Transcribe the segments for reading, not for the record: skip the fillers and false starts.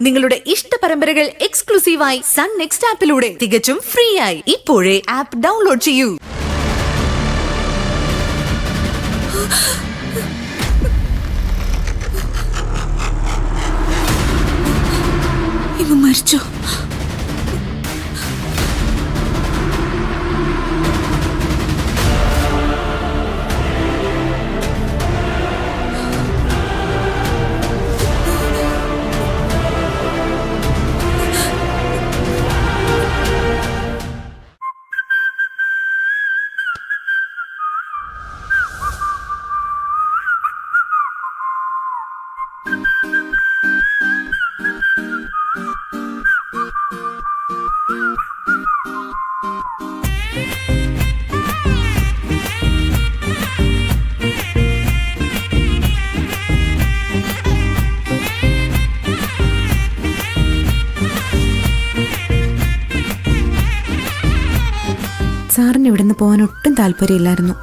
നിങ്ങളുടെ ഇഷ്ട പരമ്പരകൾ എക്സ്ക്ലൂസീവായി സൺ നെക്സ്റ്റ് ആപ്പിലൂടെ തികച്ചും ഫ്രീ ആയി ഇപ്പോഴേ ആപ്പ് ഡൗൺലോഡ് ചെയ്യൂ. ഇവ മരിച്ചോ? സാറിന് ഇവിടുന്ന് പോകാൻ ഒട്ടും താല്പര്യമില്ലായിരുന്നു.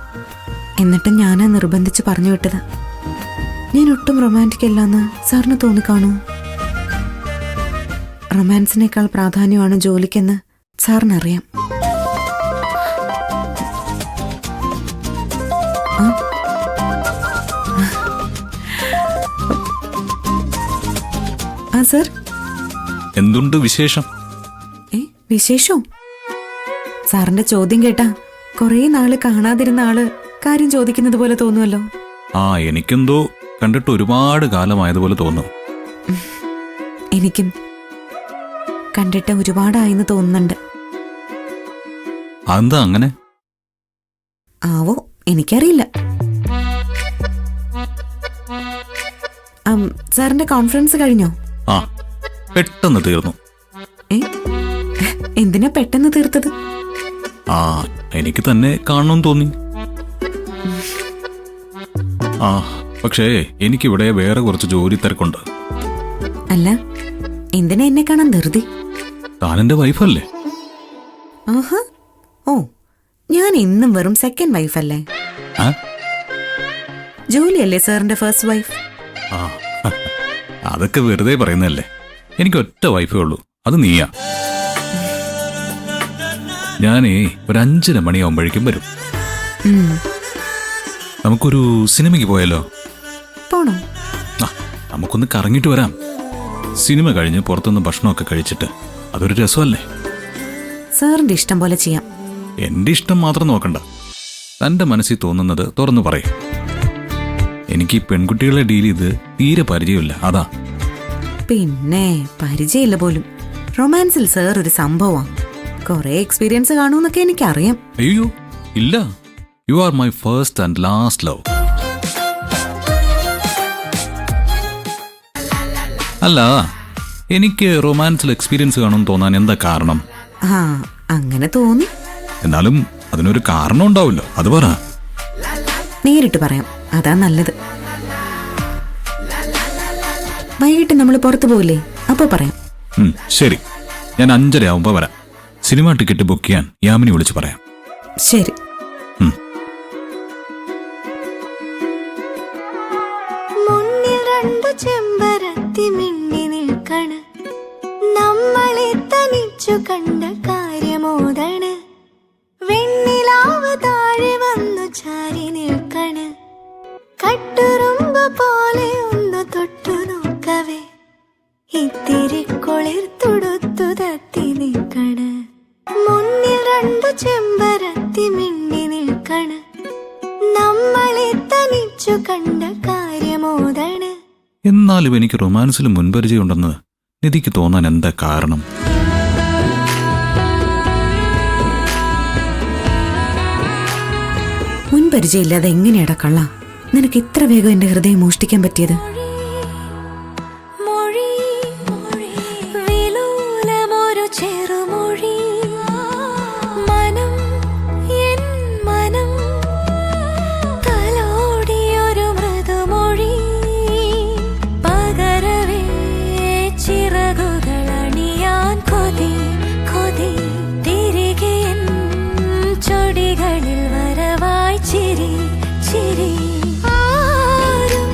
എന്നിട്ടും ഞാനാ നിർബന്ധിച്ച് പറഞ്ഞു വിട്ടത്. ഞാൻ ഒട്ടും റൊമാൻറ്റിക് അല്ലാന്ന് സാറിന് തോന്നിക്കാണൂ? റൊമാൻസിനേക്കാൾ പ്രാധാന്യമാണ് ജോലിക്കെന്ന് സാറിനറിയാം. ആ സർ, എന്തുണ്ട് വിശേഷം? വിശേഷോ? സാറിന്റെ ചോദ്യം കേട്ടാ കൊറേ നാള് കാണാതിരുന്ന ആള് കാര്യം ചോദിക്കുന്നത് പോലെ തോന്നുമല്ലോ. എനിക്കെന്തോ കണ്ടിട്ട് ഒരുപാട് കാലമായതുപോലെ തോന്നും. എനിക്കും കണ്ടിട്ട് ഒരുപാടായെന്ന് തോന്നുന്നുണ്ട്. അതെന്താ അങ്ങനെ? ആവോ, എനിക്കറിയില്ല. സാറിന്റെ കോൺഫറൻസ് കഴിഞ്ഞോ? പെട്ടെന്ന് തീർന്നു. എന്തിനാ പെട്ടെന്ന് തീർത്തത്? എനിക്ക് തന്നെ കാണണമെന്ന് തോന്നി. പക്ഷേ എനിക്കിവിടെ വേറെ കുറച്ച് ജോലി തിരക്കുണ്ട്. അല്ല, എന്തിനാ എന്നെ കാണാൻ ധൃതി? താനെന്റെ വൈഫല്ലേ? ആഹാ, ഓ, ഞാൻ ഇന്നും വെറും സെക്കൻഡ് വൈഫല്ലേ? ജോലിയല്ലേ സാറിന്റെ ഫസ്റ്റ് വൈഫ്? അതൊക്കെ വെറുതെ പറയുന്നതല്ലേ. എനിക്ക് ഒറ്റ വൈഫേ ഉള്ളൂ, അത് നീയാ. ഞാനേ ഒരു 5:30 മണിയാവുമ്പോഴേക്കും വരും. നമുക്കൊരു സിനിമയ്ക്ക് പോയാലോ? പോണോ? നമുക്കൊന്ന് കറങ്ങിട്ട് വരാം. സിനിമ കഴിഞ്ഞ് പുറത്തുനിന്ന് ഭക്ഷണമൊക്കെ കഴിച്ചിട്ട് അതൊരു രസമല്ലേ? സാറിന്റെ ഇഷ്ടം പോലെ ചെയ്യാം. എന്റെ ഇഷ്ടം മാത്രം നോക്കണ്ട, തന്റെ മനസ്സിൽ തോന്നുന്നത് തുറന്നു പറയും. എനിക്ക് ഈ പെൺകുട്ടികളെ ഡീൽ ചെയ്ത് തീരെ പരിചയമില്ല, അതാ. പിന്നെ പരിചയമില്ല പോലും. റൊമാൻസിൽ സാർ ഒരു സംഭവമാണ്. കൊറേ എക്സ്പീരിയൻസ് കാണൂന്നൊക്കെ എനിക്കറിയാം. അയ്യോ ഇല്ല, you are my first and last love. അല്ല, എനിക്ക് റൊമാൻസിൽ എക്സ്പീരിയൻസ് കാണുമെന്ന് തോന്നാൻ എന്താ കാരണം? അങ്ങനെ തോന്നി. എന്നാലും അതിനൊരു കാരണം ഉണ്ടാവില്ലോ, അത് പറ. നേരിട്ട് പറയാം, അതാ നല്ലത്. വൈകിട്ട് നമ്മൾ പുറത്തു പോവില്ലേ, അപ്പൊ പറയാം. ശരി, ഞാൻ 5:30 ആവുമ്പോ വരാം. സിനിമ ടിക്കറ്റ് ബുക്ക് ചെയ്യാൻ യാമിനി വിളിച്ച് പറയാം. ശരി. മുന്നിൽ 2 ചെമ്പരത്തി മിന്നി നിൽക്കണ്, നമ്മളെ തനിച്ചു കണ്ട കാര്യമോദണ്. വെണ്ണിലാവ് താഴെ വന്നു ചാരി നിൽക്കണ്, കട്ടുറുമ്പ് പോലെ ഒന്ന് തൊട്ടു നോക്കവേ ഇത്തിരി കുളിർത്തൊടുത്തു തത്തി നിൽക്കണ്. മുന്നിൽ 2 ചെമ്പരത്തി മിന്നി നിൽക്കണ്, നമ്മളെ തനിച്ചു കണ്ട കാര്യമോദണ്. എന്നാലും എനിക്ക് റൊമാൻസിൽ മുൻപരിചയമുണ്ടെന്ന് നിധിക്ക് തോന്നാൻ എന്താ കാരണം? മുൻപരിചയമില്ലാതെ എങ്ങനെയാടാ കള്ള നിനക്ക് ഇത്ര വേഗം എന്റെ ഹൃദയം മോഷ്ടിക്കാൻ പറ്റിയത്? ചിരി ചിരി ആരും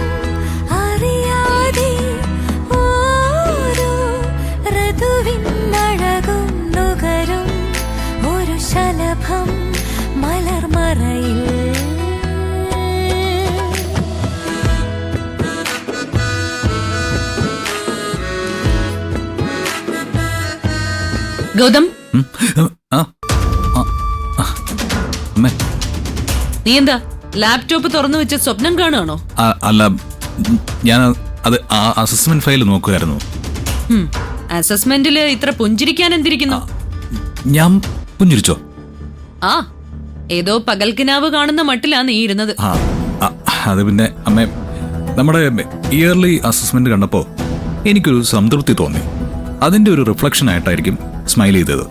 ഗൗതം, ഉം, ആ, ആ, ആ, അമ്മേ നീ എന്താ ലാപ്ടോപ്പ് തുറന്നു വെച്ച് സ്വപ്നം കാണുകയാണോ? അല്ല, ഞാൻ അത് അസസ്മെന്റ് ഫയൽ നോക്കുമായിരുന്നു. അസസ്മെന്റില് ഇത്ര പുഞ്ചിരിക്കാൻ എന്തിരിക്കുന്നു? ഞാൻ പുഞ്ചിരിച്ചോ? ആ, ഏതോ പകൽക്കിനാവ് കാണുന്ന മട്ടിലാ നീ ഇരുന്നത്. ആ, അത് പിന്നെ അമ്മേ, നമ്മുടെ ഇയർലി അസസ്മെന്റ് കണ്ടപ്പോ എനിക്കൊരു സംതൃപ്തി തോന്നി. അതിന്റെ ഒരു റിഫ്ലക്ഷൻ ആയിട്ടായിരിക്കും സ്മൈൽ ചെയ്തത്.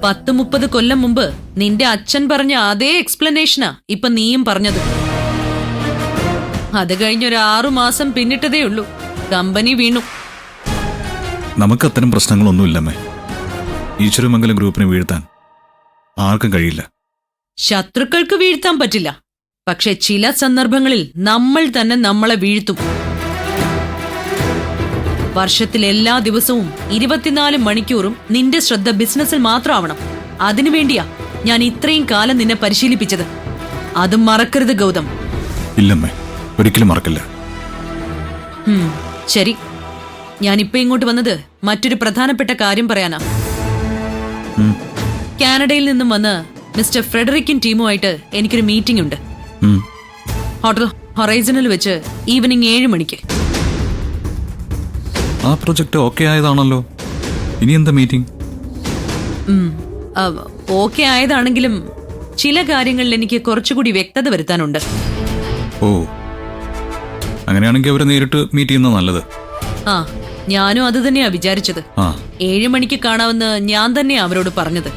10-30 കൊല്ലം മുമ്പ് നിന്റെ അച്ഛൻ പറഞ്ഞ അതേ എക്സ്പ്ലനേഷനാ ഇപ്പൊ നീയും പറഞ്ഞത്. അത് കഴിഞ്ഞൊരു 6 മാസം പിന്നിട്ടതേ ഉള്ളൂ, കമ്പനി വീണു. നമുക്ക് അത്തരം പ്രശ്നങ്ങളൊന്നുമില്ലമ്മേ. ഈശ്വരമംഗലം ഗ്രൂപ്പിനെ വീഴ്ത്താൻ ആർക്കും കഴിയില്ല. ശത്രുക്കൾക്ക് വീഴ്ത്താൻ പറ്റില്ല, പക്ഷെ ചില സന്ദർഭങ്ങളിൽ നമ്മൾ തന്നെ നമ്മളെ വീഴ്ത്തും. വർഷത്തിൽ എല്ലാ ദിവസവും 24 മണിക്കൂറും നിന്റെ ശ്രദ്ധ ബിസിനസ്സിൽ മാത്രമാവണം. അതിനുവേണ്ടിയാ ഞാൻ ഇത്രയും കാലം നിന്നെ പരിശീലിപ്പിച്ചത്. അതും മറക്കരുത് ഗൗതം. ഇല്ലമ്മേ, ഒരിക്കലും മറക്കില്ല. ശരി, ഞാനിപ്പോ ഇങ്ങോട്ട് വന്നത് മറ്റൊരു പ്രധാനപ്പെട്ട കാര്യം പറയാനാ. കാനഡയിൽ നിന്നും വന്ന് മിസ്റ്റർ ഫ്രെഡറിക്കിൻ ടീമുമായിട്ട് എനിക്കൊരു മീറ്റിംഗ് ഉണ്ട്. ഹോട്ടൽ ഹൊറൈസണിൽ വെച്ച് ഈവനിങ് 7 മണിക്ക്. ആ പ്രൊജക്ട് ഓക്കെ ആയതാണല്ലോ. ഇനി എന്താ മീറ്റിംഗ്? ഓക്കെ ആയതാണെങ്കിലും ചില കാര്യങ്ങളിൽ എനിക്ക് കുറച്ചുകൂടി വ്യക്തത വരുത്താനുണ്ട്. ഓ, അങ്ങനെയാണെങ്കിൽ അവരെ നേരിട്ട് മീറ്റ് ചെയ്യുന്നത് നല്ലത്. ആ, ഞാനും അത് തന്നെയാ വിചാരിച്ചത്. 7 മണിക്ക് കാണാമെന്ന് ഞാൻ തന്നെയാ അവരോട് പറഞ്ഞത്.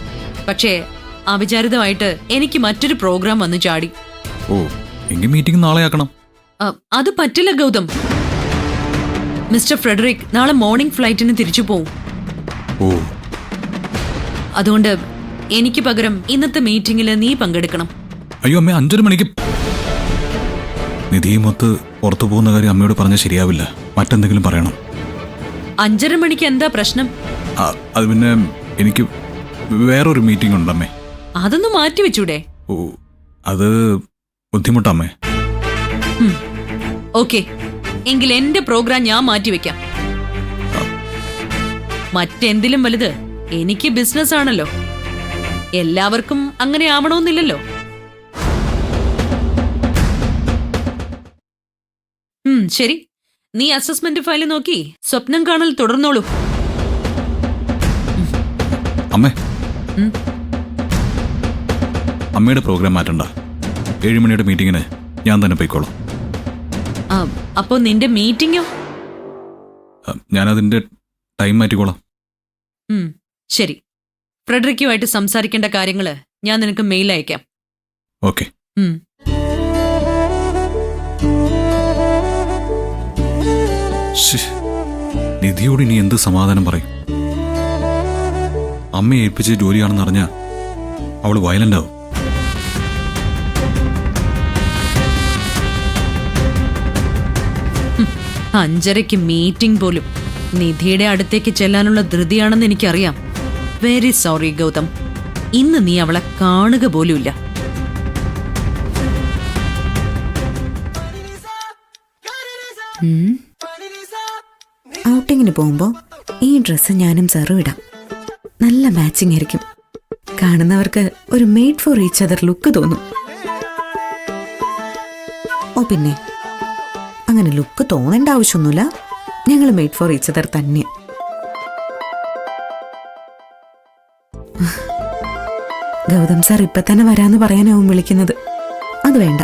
പക്ഷേ അവിചാരിതമായിട്ട് എനിക്ക് മറ്റൊരു പ്രോഗ്രാം വന്നു ചാടി. ഓ, എങ്കിൽ മീറ്റിംഗ് നാളെ ആക്കണം. അത് പറ്റില്ല ഗൗതം. മിസ്റ്റർ ഫ്രെഡറിക് നാളെ മോർണിംഗ് ഫ്ലൈറ്റിന് തിരിച്ചു പോവും. ഓ, അതുകൊണ്ട് എനിക്ക് പകരം ഇന്നത്തെ മീറ്റിംഗിൽ നീ പങ്കെടുക്കണം. അയ്യോ അമ്മ, 5:30 മണിക്ക് നിധിയുമൊത്ത് പുറത്തു പോകുന്ന കാര്യം അമ്മയോട് പറഞ്ഞാൽ ശരിയാവില്ല. മറ്റെന്തെങ്കിലും പറയണം. 5:30 മണിക്ക് എന്താ പ്രശ്നം? അത് പിന്നെ എനിക്ക് വേറൊരു മീറ്റിംഗ് ഉണ്ടമ്മേ. അതൊന്ന് മാറ്റി വെച്ചൂടെ? ഓ, അത് ബുദ്ധിമുട്ടമ്മേ. ഓക്കെ, എങ്കിൽ എന്റെ പ്രോഗ്രാം ഞാൻ മാറ്റിവെക്കാം. മറ്റെന്തിലും വലുത് എനിക്ക് ബിസിനസ് ആണല്ലോ. എല്ലാവർക്കും അങ്ങനെ ആവണമെന്നില്ലല്ലോ. ശരി, നീ അസസ്മെന്റ് ഫയൽ നോക്കി സ്വപ്നം കാണൽ തുടർന്നോളൂ. അമ്മേ, അമ്മയുടെ പ്രോഗ്രാം മാറ്റണ്ട. 7 മണിയുടെ മീറ്റിങ്ങിന് ഞാൻ തന്നെ പോയിക്കോളാം. അപ്പോ നിന്റെ മീറ്റിംഗോ? ഞാനതിന്റെ ടൈം മാറ്റിക്കോളാം. ശരി, ഫ്രെഡറിക്കുമായിട്ട് സംസാരിക്കേണ്ട കാര്യങ്ങള് ഞാൻ നിനക്ക് മെയിൽ അയക്കാം. ഓക്കെ. നിധിയോട് ഇനി എന്ത് സമാധാനം പറയും? അമ്മയെ ഏൽപ്പിച്ച ജോലിയാണെന്ന് അറിഞ്ഞാ അവള് വയലന്റ് ആവും. അഞ്ചരയ്ക്ക് മീറ്റിംഗ് പോലും. നിധിയുടെ അടുത്തേക്ക് ചെല്ലാനുള്ള ധൃതിയാണെന്ന് എനിക്കറിയാം. വെരി സോറി ഗൗതം, ഇന്ന് നീ അവളെ കാണുക പോലുമില്ല. ഔട്ടിങ്ങിന് പോകുമ്പോ ഈ ഡ്രസ്സ് ഞാനും സാറും ഇടാം. നല്ല മാച്ചിങ് ആയിരിക്കും. കാണുന്നവർക്ക് ഒരു made for each other look തോന്നും. ഓ, പിന്നെ അങ്ങനെ ലുക്ക് തോന്നേണ്ട ആവശ്യമൊന്നുമില്ല. ഞങ്ങൾ മെയ്ഡ് ഫോർ ഈച്ച് അതർ തന്നെ. ഗൗതം സാർ ഇപ്പൊ തന്നെ വരാന്ന് പറയാനാവും വിളിക്കുന്നത്. അത് വേണ്ട,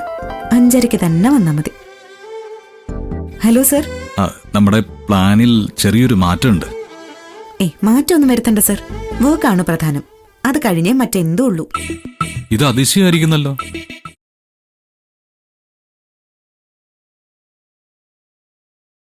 5:30 തന്നെ വന്നാ മതി. Hello sir. നമ്മുടെ പ്ലാനിൽ ചെറിയൊരു മാറ്റമുണ്ട്. മാറ്റമൊന്നും വരുത്തണ്ട സർ. വർക്കാണ് പ്രധാനം. അത് കഴിഞ്ഞേ മറ്റെന്തോ ഉള്ളൂ. ഇത് അതിശയമായിരിക്കുന്നല്ലോ.